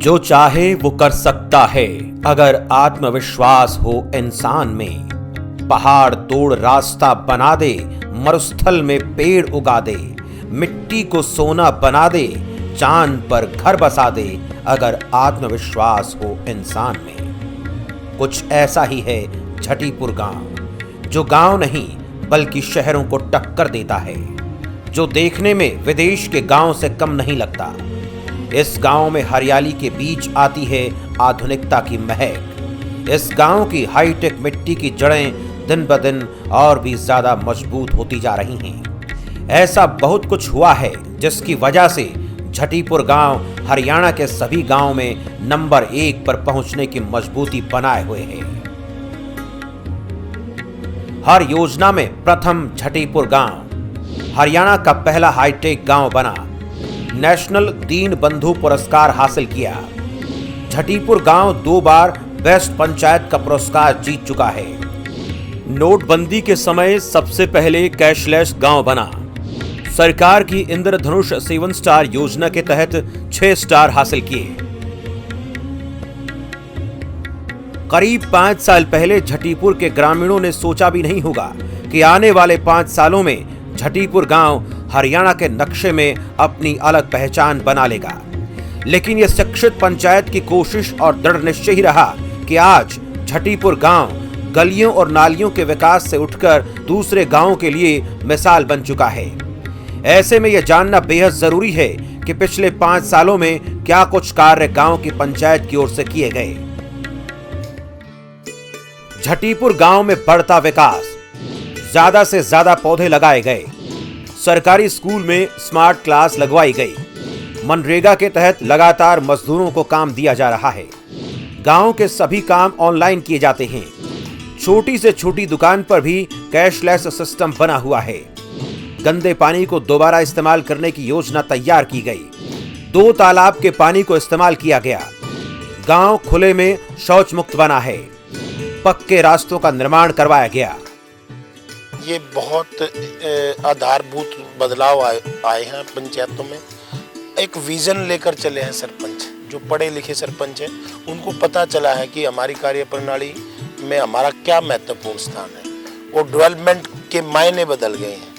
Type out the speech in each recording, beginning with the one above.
जो चाहे वो कर सकता है अगर आत्मविश्वास हो इंसान में। पहाड़ तोड़ रास्ता बना दे, मरुस्थल में पेड़ उगा दे, मिट्टी को सोना बना दे, चांद पर घर बसा दे अगर आत्मविश्वास हो इंसान में। कुछ ऐसा ही है झटीपुर गांव, जो गांव नहीं बल्कि शहरों को टक्कर देता है, जो देखने में विदेश के गांव से कम नहीं लगता। इस गांव में हरियाली के बीच आती है आधुनिकता की महक। इस गांव की हाईटेक मिट्टी की जड़ें दिन ब दिन और भी ज्यादा मजबूत होती जा रही हैं। ऐसा बहुत कुछ हुआ है जिसकी वजह से झटीपुर गांव हरियाणा के सभी गांवों में नंबर 1 पर पहुंचने की मजबूती बनाए हुए है। हर योजना में प्रथम झटीपुर गांव हरियाणा का पहला हाईटेक गांव बना, नेशनल दीन बंधु पुरस्कार हासिल किया। झटीपुर गांव 2 बार बेस्ट पंचायत का पुरस्कार जीत चुका है। नोटबंदी के समय सबसे पहले कैशलेस गांव बना। सरकार की इंद्रधनुष 7 स्टार योजना के तहत 6 स्टार हासिल किए। करीब 5 साल पहले झटीपुर के ग्रामीणों ने सोचा भी नहीं होगा कि आने वाले 5 सालों में झटीपुर गांव हरियाणा के नक्शे में अपनी अलग पहचान बना लेगा। लेकिन यह शिक्षित पंचायत की कोशिश और दृढ़ निश्चय ही रहा कि आज झटीपुर गांव गलियों और नालियों के विकास से उठकर दूसरे गांवों के लिए मिसाल बन चुका है। ऐसे में यह जानना बेहद जरूरी है कि पिछले 5 सालों में क्या कुछ कार्य गांव की पंचायत की ओर से किए गए। झटीपुर गांव में बढ़ता विकास, ज्यादा से ज्यादा पौधे लगाए गए, सरकारी स्कूल में स्मार्ट क्लास लगवाई गई, मनरेगा के तहत लगातार मजदूरों को काम दिया जा रहा है। गांव के सभी काम ऑनलाइन किए जाते हैं। छोटी से छोटी दुकान पर भी कैशलेस सिस्टम बना हुआ है। गंदे पानी को दोबारा इस्तेमाल करने की योजना तैयार की गई। 2 तालाब के पानी को इस्तेमाल किया गया। गांव खुले में शौच मुक्त बना है। पक्के रास्तों का निर्माण करवाया गया। ये बहुत आधारभूत बदलाव आए हैं पंचायतों में। एक विजन लेकर चले हैं सरपंच, जो पढ़े लिखे सरपंच हैं, उनको पता चला है कि हमारी कार्यप्रणाली में हमारा क्या महत्वपूर्ण स्थान है। और डेवलपमेंट के मायने बदल गए हैं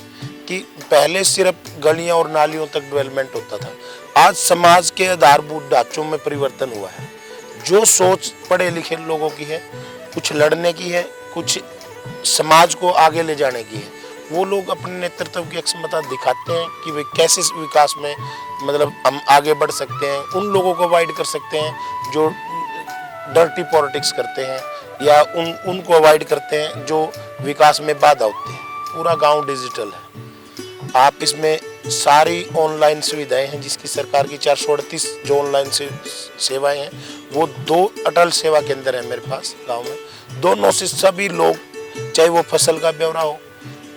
कि पहले सिर्फ गलियां और नालियों तक डेवलपमेंट होता था, आज समाज के आधारभूत ढांचों में परिवर्तन हुआ है। जो सोच पढ़े लिखे लोगों की है, कुछ लड़ने की है, कुछ समाज को आगे ले जाने की है, वो लोग अपने नेतृत्व की क्षमता दिखाते हैं कि वे कैसे विकास में मतलब हम आगे बढ़ सकते हैं। उन लोगों को अवॉइड कर सकते हैं जो डर्टी पॉलिटिक्स करते हैं, या उनको अवॉइड करते हैं जो विकास में बाधा होती है। पूरा गांव डिजिटल है। आप इसमें सारी ऑनलाइन सुविधाएं हैं, जिसकी सरकार की 438 जो ऑनलाइन सेवाएं हैं, वो 2 अटल सेवा केंद्र है मेरे पास गांव में। दोनों से सभी लोग, चाहे वो फसल का ब्यौरा हो,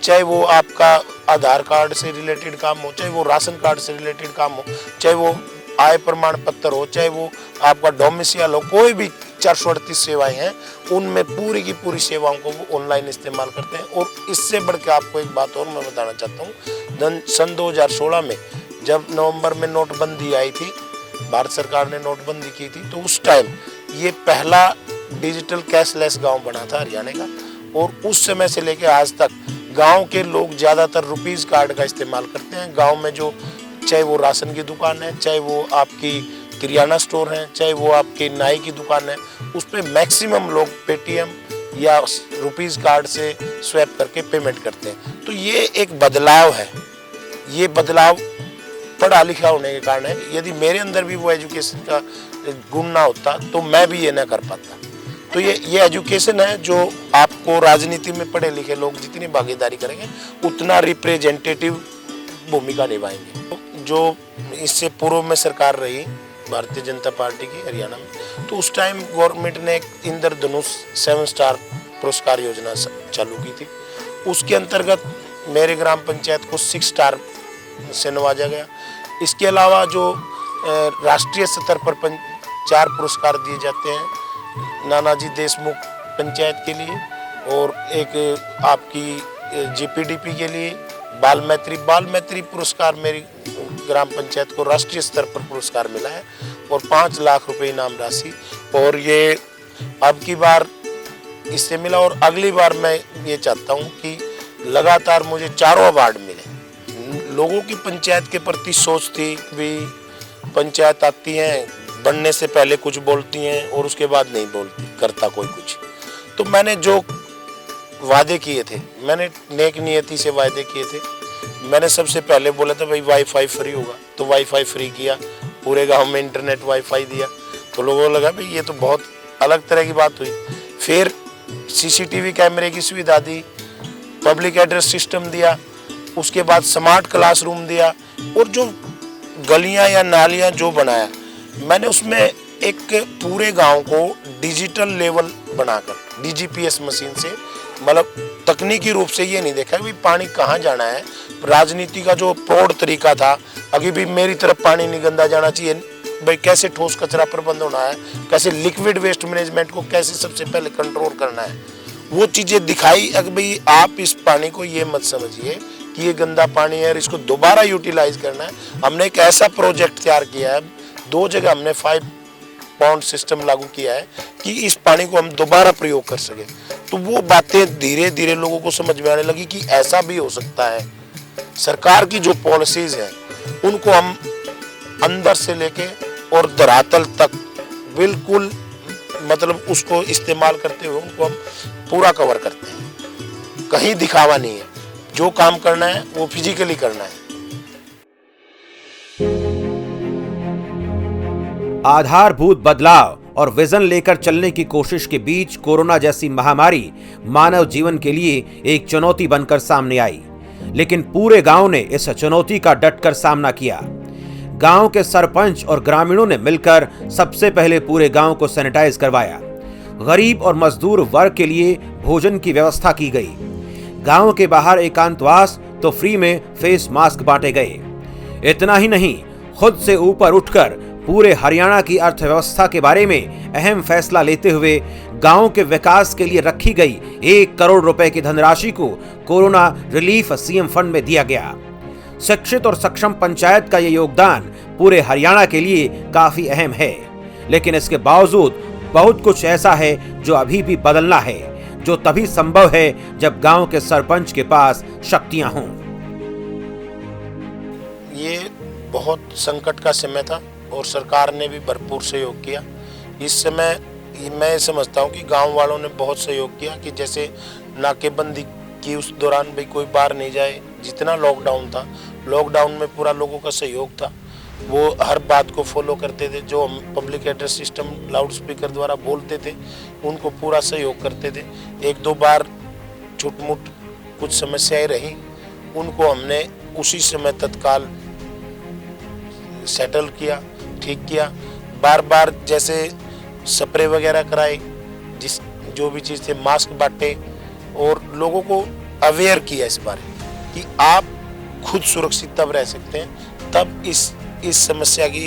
चाहे वो आपका आधार कार्ड से रिलेटेड काम हो, चाहे वो राशन कार्ड से रिलेटेड काम हो, चाहे वो आय प्रमाण पत्र हो, चाहे वो आपका डोमिसाइल हो, कोई भी 438 सेवाएं हैं, उनमें पूरी की पूरी सेवाओं को वो ऑनलाइन इस्तेमाल करते हैं। और इससे बढ़ के आपको एक बात और मैं बताना चाहता हूँ। सन 2016 में जब नवंबर में नोटबंदी आई थी, भारत सरकार ने नोटबंदी की थी, तो उस टाइम ये पहला डिजिटल कैशलेस गांव बना था हरियाणा का। और उस समय से लेकर आज तक गांव के लोग ज्यादातर रुपीज कार्ड का इस्तेमाल करते हैं। गांव में जो, चाहे वो राशन की दुकान है, चाहे वो आपकी किराना स्टोर है, चाहे वो आपकी नाई की दुकान है, उस पे मैक्सिमम लोग पेटीएम या रुपीज कार्ड से स्वैप करके पेमेंट करते हैं। तो ये एक बदलाव है। ये बदलाव पढ़ा लिखा होने के कारण है। यदि मेरे अंदर भी वो एजुकेशन का गुण ना होता तो मैं भी ये ना कर पाता। तो ये एजुकेशन है जो आपको राजनीति में पढ़े लिखे लोग जितनी भागीदारी करेंगे उतना रिप्रेजेंटेटिव भूमिका निभाएंगे। जो इससे पूर्व में सरकार रही भारतीय जनता पार्टी की हरियाणा में, तो उस टाइम गवर्नमेंट ने एक इंद्रधनुष 7 स्टार पुरस्कार योजना चालू की थी। उसके अंतर्गत मेरे ग्राम पंचायत को 6 स्टार से नवाजा गया। इसके अलावा जो राष्ट्रीय स्तर पर 4 पुरस्कार दिए जाते हैं, नानाजी देशमुख पंचायत के लिए, और एक आपकी जीपीडीपी के लिए बाल मैत्री पुरस्कार मेरी ग्राम पंचायत को राष्ट्रीय स्तर पर पुरस्कार मिला है। और 5 लाख रुपए इनाम राशि। और ये अब की बार इससे मिला और अगली बार मैं ये चाहता हूँ कि लगातार मुझे 4 अवार्ड मिले। लोगों की पंचायत के प्रति सोच थी भी पंचायत आती हैं, बनने से पहले कुछ बोलती हैं और उसके बाद नहीं बोलती, करता कोई कुछ। तो मैंने जो वादे किए थे, मैंने नेक नियति से वादे किए थे। मैंने सबसे पहले बोला था भाई वाईफाई फ्री होगा, तो वाईफाई फ्री किया, पूरे गांव में इंटरनेट वाईफाई दिया। तो लोगों को लगा भाई ये तो बहुत अलग तरह की बात हुई। फिर सीसीटीवी कैमरे की सुविधा दी, पब्लिक एड्रेस सिस्टम दिया, उसके बाद स्मार्ट क्लासरूम दिया, और जो गलियां या नालियां जो बनाया मैंने, उसमें एक पूरे गांव को डिजिटल लेवल बनाकर डीजीपीएस मशीन से, मतलब तकनीकी रूप से ये नहीं देखा कि पानी कहाँ जाना है। राजनीति का जो प्रौढ़ तरीका था, अभी भी मेरी तरफ पानी नहीं गंदा जाना चाहिए, भाई कैसे ठोस कचरा प्रबंध होना है, कैसे लिक्विड वेस्ट मैनेजमेंट को कैसे सबसे पहले कंट्रोल करना है, वो चीजें दिखाई। अगर भाई आप इस पानी को ये मत समझिए कि ये गंदा पानी है और इसको दोबारा यूटिलाइज करना है। हमने एक ऐसा प्रोजेक्ट तैयार किया है, 2 जगह हमने 5 पाउंड सिस्टम लागू किया है कि इस पानी को हम दोबारा प्रयोग कर सके। तो वो बातें धीरे धीरे लोगों को समझ में आने लगी कि ऐसा भी हो सकता है। सरकार की जो पॉलिसीज हैं उनको हम अंदर से लेके और धरातल तक बिल्कुल, मतलब उसको इस्तेमाल करते हुए उनको हम पूरा कवर करते हैं। कहीं दिखावा नहीं है, जो काम करना है वो फिजिकली करना है। आधारभूत बदलाव और विजन लेकर चलने की कोशिश के बीच कोरोना जैसी महामारी मानव जीवन के लिए एक चुनौती बनकर सामने आई, लेकिन पूरे गांव ने इस चुनौती का डटकर सामना किया। गांव के सरपंच और ग्रामीणों ने मिलकर सबसे पहले पूरे गांव को सैनिटाइज करवाया। गरीब और मजदूर वर्ग के लिए भोजन की व्यवस्था की गई। गांव के बाहर एकांतवास तो फ्री में फेस मास्क बांटे गए। इतना ही नहीं, खुद से ऊपर उठकर पूरे हरियाणा की अर्थव्यवस्था के बारे में अहम फैसला लेते हुए गांव के विकास के लिए रखी गई 1 करोड़ रुपए की धनराशि को कोरोना रिलीफ सीएम फंड में दिया गया। शिक्षित और सक्षम पंचायत का ये योगदान पूरे हरियाणा के लिए काफी अहम है, लेकिन इसके बावजूद बहुत कुछ ऐसा है जो अभी भी बदलना है, जो तभी संभव है जब गांव के सरपंच के पास शक्तियां हों। ये बहुत संकट का समय था और सरकार ने भी भरपूर सहयोग किया। इस समय मैं समझता हूँ कि गांव वालों ने बहुत सहयोग किया कि जैसे नाकेबंदी की उस दौरान भाई कोई बाहर नहीं जाए। जितना लॉकडाउन था, लॉकडाउन में पूरा लोगों का सहयोग था, वो हर बात को फॉलो करते थे। जो हम public address system loud speaker द्वारा बोलते थे उनको पूरा सहयोग करते थे। 1-2 बार छुटमुट कुछ समस्याएं रही, उनको हमने उसी समय तत्काल सेटल किया, ठीक किया। बार बार जैसे स्प्रे वगैरह कराए, जो भी चीज़ थे, मास्क बांटे और लोगों को अवेयर किया इस बारे कि आप खुद सुरक्षित तब रह सकते हैं, तब इस समस्या की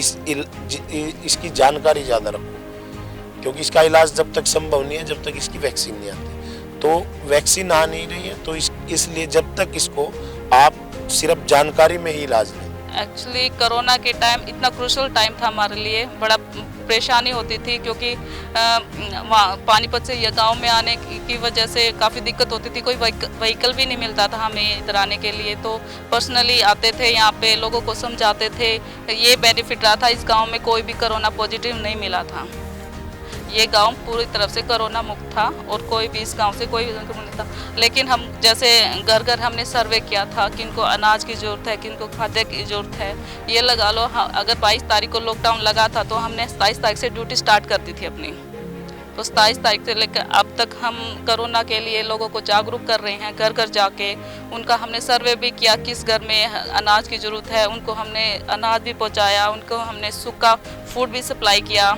इसकी जानकारी ज़्यादा रखो, क्योंकि इसका इलाज जब तक संभव नहीं है जब तक इसकी वैक्सीन नहीं आती। तो वैक्सीन आ नहीं रही है, तो इसलिए जब तक इसको आप सिर्फ जानकारी में ही इलाज लें। एक्चुअली कोरोना के टाइम इतना क्रूशल टाइम था हमारे लिए, बड़ा परेशानी होती थी क्योंकि पानीपत से ये गांव में आने की वजह से काफ़ी दिक्कत होती थी। कोई व्हीकल भी नहीं मिलता था हमें इधर आने के लिए, तो पर्सनली आते थे यहाँ पे, लोगों को समझाते थे। ये बेनिफिट रहा था, इस गांव में कोई भी कोरोना पॉजिटिव नहीं मिला था। ये गांव पूरी तरफ से कोरोना मुक्त था और कोई भी इस गांव से कोई संक्रमण नहीं था। लेकिन हम जैसे घर घर हमने सर्वे किया था, किनको अनाज की ज़रूरत है, किनको खाद्य की ज़रूरत है। ये लगा लो, अगर 22 तारीख को लॉकडाउन लगा था तो हमने 27 तारीख से ड्यूटी स्टार्ट कर दी थी अपनी। तो 27 तारीख से लेकर अब तक हम कोरोना के लिए लोगों को जागरूक कर रहे हैं। घर घर जाके उनका हमने सर्वे भी किया, किस घर में अनाज की ज़रूरत है, उनको हमने अनाज भी पहुँचाया, उनको हमने सूखा फूड भी सप्लाई किया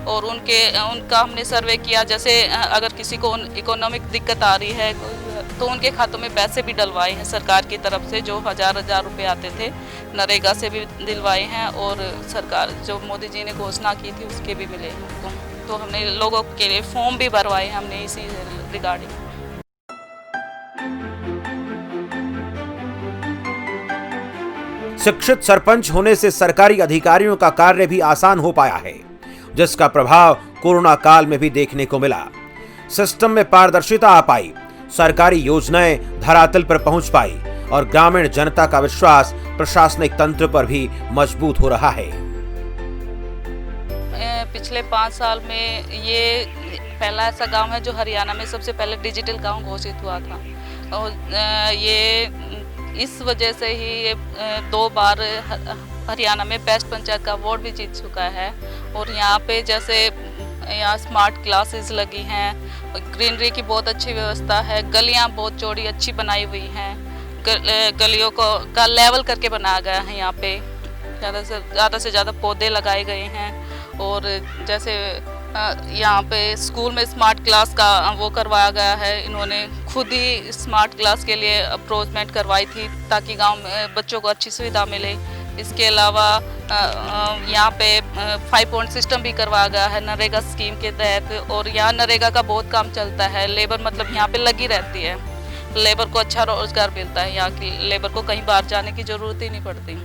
और उनका हमने सर्वे किया। जैसे अगर किसी को इकोनॉमिक दिक्कत आ रही है तो उनके खातों में पैसे भी डलवाए हैं सरकार की तरफ से, जो 1000 रुपये आते थे नरेगा से भी दिलवाए हैं, और सरकार जो मोदी जी ने घोषणा की थी उसके भी मिले हैं हमको। तो हमने लोगों के लिए फॉर्म भी भरवाए हमने इसी रिगार्डिंग। शिक्षित सरपंच होने से सरकारी अधिकारियों का कार्य भी आसान हो पाया है। जिसका प्रभाव कोरोना काल में भी देखने को मिला। सिस्टम में पारदर्शिता आ पाई, सरकारी योजनाएं धरातल पर पहुंच पाई और ग्रामीण जनता का विश्वास प्रशासनिक तंत्र पर भी मजबूत हो रहा है। पिछले 5 साल में ये पहला ऐसा गांव है जो हरियाणा में सबसे पहले डिजिटल गांव घोषित हुआ था। और ये इस वजह से ही ये 2 बार हरियाणा में बेस्ट पंचायत का अवार्ड भी जीत चुका है। और यहाँ पे जैसे यहाँ स्मार्ट क्लासेस लगी हैं, ग्रीनरी की बहुत अच्छी व्यवस्था है, गलियाँ बहुत चौड़ी अच्छी बनाई हुई हैं, गलियों का लेवल करके बनाया गया है। यहाँ पे ज़्यादा से ज़्यादा पौधे लगाए गए हैं। और जैसे यहाँ पे स्कूल में स्मार्ट क्लास का वो करवाया गया है। इन्होंने खुद ही स्मार्ट क्लास के लिए अप्रोचमेंट करवाई थी ताकि गांव में बच्चों को अच्छी सुविधा मिले। इसके अलावा यहाँ पे 5 पॉइंट सिस्टम भी करवाया गया है नरेगा स्कीम के तहत। और यहाँ नरेगा का बहुत काम चलता है। लेबर मतलब यहाँ पे लगी रहती है, लेबर को अच्छा रोजगार मिलता है। यहाँ की लेबर को कहीं बाहर जाने की ज़रूरत ही नहीं पड़ती।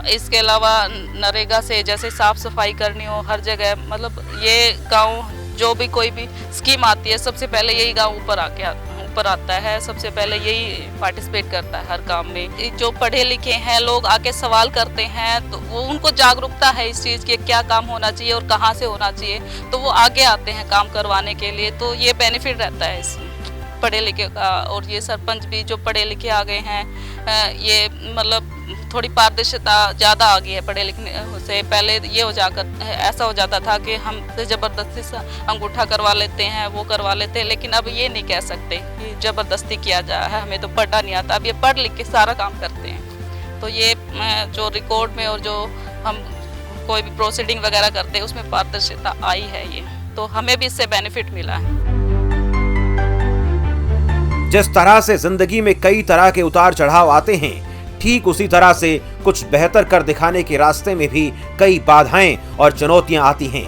इसके अलावा नरेगा से जैसे साफ़ सफाई करनी हो हर जगह, मतलब ये गांव जो भी कोई भी स्कीम आती है सबसे पहले यही गांव ऊपर आता है, सबसे पहले यही पार्टिसिपेट करता है हर काम में। जो पढ़े लिखे हैं लोग आके सवाल करते हैं तो वो उनको जागरूकता है इस चीज़ की क्या काम होना चाहिए और कहाँ से होना चाहिए, तो वो आगे आते हैं काम करवाने के लिए। तो ये बेनिफिट रहता है इस पढ़े लिखे का। और ये सरपंच भी जो पढ़े लिखे आ गए हैं, ये मतलब थोड़ी पारदर्शिता ज़्यादा आ गई है पढ़े लिखने से। पहले ये ऐसा हो जाता था कि हम ज़बरदस्ती से अंगूठा करवा लेते हैं, वो करवा लेते हैं, लेकिन अब ये नहीं कह सकते कि ज़बरदस्ती किया जा है, हमें तो पढ़ना नहीं आता। अब ये पढ़ लिख के सारा काम करते हैं। तो ये जो रिकॉर्ड में और जो हम कोई भी प्रोसीडिंग वगैरह करते हैं उसमें पारदर्शिता आई है ये, तो हमें भी इससे बेनिफिट मिला है। जिस तरह से जिंदगी में कई तरह के उतार चढ़ाव आते हैं, ठीक उसी तरह से कुछ बेहतर कर दिखाने के रास्ते में भी कई बाधाएं और चुनौतियां आती हैं।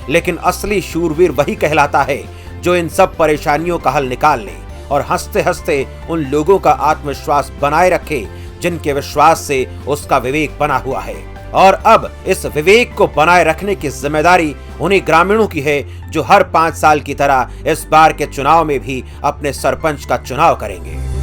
लेकिन असली शूरवीर वही कहलाता है जो इन सब परेशानियों का हल निकाल ले और हंसते हंसते उन लोगों का आत्मविश्वास बनाए रखे जिनके विश्वास से उसका विवेक बना हुआ है। और अब इस विवेक को बनाए रखने की जिम्मेदारी उन्हीं ग्रामीणों की है जो हर 5 साल की तरह इस बार के चुनाव में भी अपने सरपंच का चुनाव करेंगे।